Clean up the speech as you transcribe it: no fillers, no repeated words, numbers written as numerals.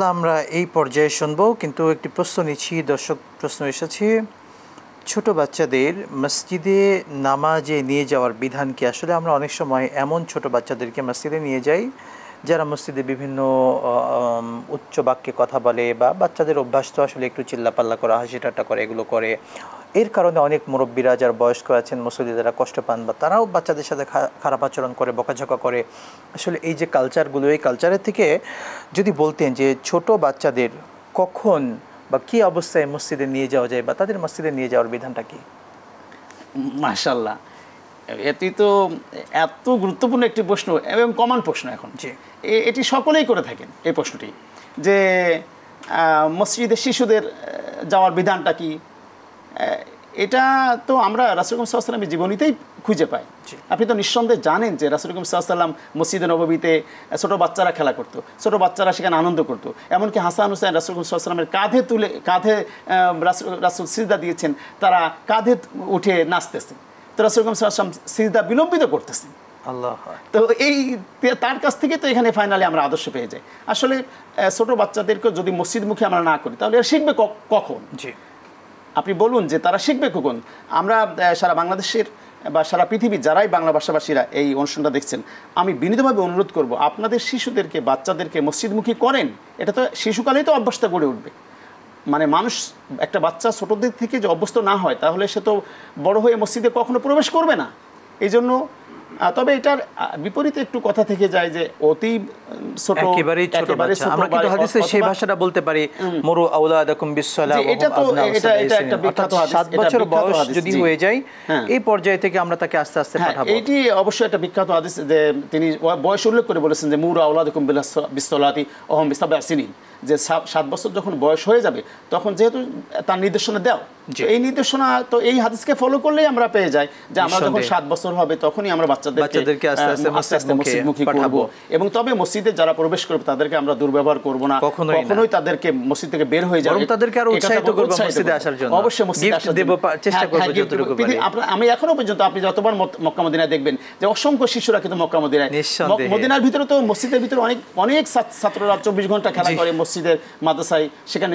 আমরা এই পর্যায়ে শুনবো, কিন্তু একটি প্রশ্ন নিচ্ছি। দর্শক প্রশ্ন এসেছে, ছোট বাচ্চাদের মসজিদে নামাজে নিয়ে যাওয়ার বিধান কি? আসলে আমরা অনেক সময় এমন ছোট বাচ্চাদেরকে মসজিদে নিয়ে যাই যারা মসজিদে বিভিন্ন উচ্চ বাক্যে কথা বলে, বা বাচ্চাদের অভ্যাস তো আসলে একটু চিল্লাপাল্লা করা, হাসি ঠাট্টা করে, এগুলো করে। এর কারণে অনেক মুরব্বীরা যারা বয়স্ক আছেন মসজিদে, যারা কষ্ট পান, বা তারাও বাচ্চাদের সাথে খারাপ আচরণ করে, বকাঝকা করে। আসলে এই যে কালচারগুলো, এই কালচারের থেকে যদি বলতেন যে ছোট বাচ্চাদের কখন বা কী অবস্থায় মসজিদে নিয়ে যাওয়া যায়, বা তাদের মসজিদে নিয়ে যাওয়ার বিধানটা কি? মাশাআল্লাহ, এটি তো এত গুরুত্বপূর্ণ একটি প্রশ্ন এবং কমন প্রশ্ন। এখন এটি সকলেই করে থাকেন এই প্রশ্নটি, যে মসজিদে শিশুদের যাওয়ার বিধানটা কি। এটা তো আমরা রাসূল সাল্লাল্লাহু আলাইহি ওয়াসাল্লামের জীবনীতেই খুঁজে পাই। আপনি তো নিঃসন্দেহে জানেন যে রাসূল সাল্লাল্লাহু আলাইহি ওয়াসাল্লাম মসজিদে নববীতে ছোটো বাচ্চারা খেলা করতো, ছোটো বাচ্চারা সেখানে আনন্দ করতো। এমনকি হাসান হুসাইন রাসূল সাল্লাল্লাহু আলাইহি ওয়াসাল্লামের কাঁধে রাসূল সিজদা দিয়েছেন, তারা কাঁধে উঠে নাচতেছে। তো রাসূল সাল্লাল্লাহু আলাইহি ওয়াসাল্লাম সিজদা বিলম্বিত করতেছেন। আল্লাহ, তো এই তার কাছ থেকে তো এখানে ফাইনালি আমরা আদর্শ পেয়ে যাই। আসলে ছোট বাচ্চাদেরকে যদি মসজিদমুখী আমরা না করি, তাহলে এরা শিখবে কখন? আপনি বলুন যে তারা শিখবে কখন? আমরা সারা বাংলাদেশের বা সারা পৃথিবীর যারাই বাংলা ভাষাভাষীরা এই অনুষ্ঠানটা দেখছেন, আমি বিনীতভাবে অনুরোধ করব, আপনাদের শিশুদেরকে, বাচ্চাদেরকে মসজিদমুখী করেন। এটা তো শিশুকালেই তো অভ্যাসটা গড়ে উঠবে। মানে মানুষ, একটা বাচ্চা ছোটোদের থেকে যে অভ্যস্ত না হয়, তাহলে সে তো বড় হয়ে মসজিদে কখনো প্রবেশ করবে না। এই জন্য তবে এটার বিপরীতে একটু কথা থেকে যায় যে অতি ছোট, একেবারে ছোট বাচ্চা, আমরা কিন্তু হাদিসে সেই ভাষাটা বলতে পারি, মুরু আওলাদাকুম বিসসালাহ। এটা একটা বিখ্যাত হাদিস। 7 বছর বয়স যদি হয়ে যায়, এই পর্যায় থেকে আমরা তাকে আস্তে আস্তে পাঠাবো। এটি অবশ্যই একটা বিখ্যাত হাদিস, যে তিনি বয়স উল্লেখ করে বলেছেন যে মুরু আওলাদাকুম বিসসালাতি ওহুম বিসাবঈ সিনিন, যে 7 বছর যখন বয়স হয়ে যাবে, তখন যেহেতু তার নির্দেশনা দাও, এই নির্দেশনা তো এই হাদিসকে ফলো করলেই আমরা পেয়ে যাই যে আমরা যখন 7 বছর হবে, তখনই আমরা বাচ্চাদেরকে আস্তে আস্তে মসজিদমুখী করব। এবং তবে মসজিদে যারা প্রবেশ করবে তাদেরকে আমরা দুর্ব্যবহার করব না, কখনোই তাদেরকে মসজিদ থেকে বের হয়ে যাবে, তাদেরকে আরো উৎসাহিত করব মসজিদে আসার জন্য। অবশ্যই মসজিদে আসার জন্য চেষ্টা করব যতটুকু পারি। আমি এখনো পর্যন্ত, আপনি যতবার মক্কা মদিনায় দেখবেন যে অসংখ্য শিশুরা কিন্তু মক্কা মদিনায়, মদিনার ভিতরে তো মসজিদের ভিতরে অনেক ছাত্ররা 24 ঘন্টা খেলা করে মসজিদের মাদ্রাসায়, সেখানে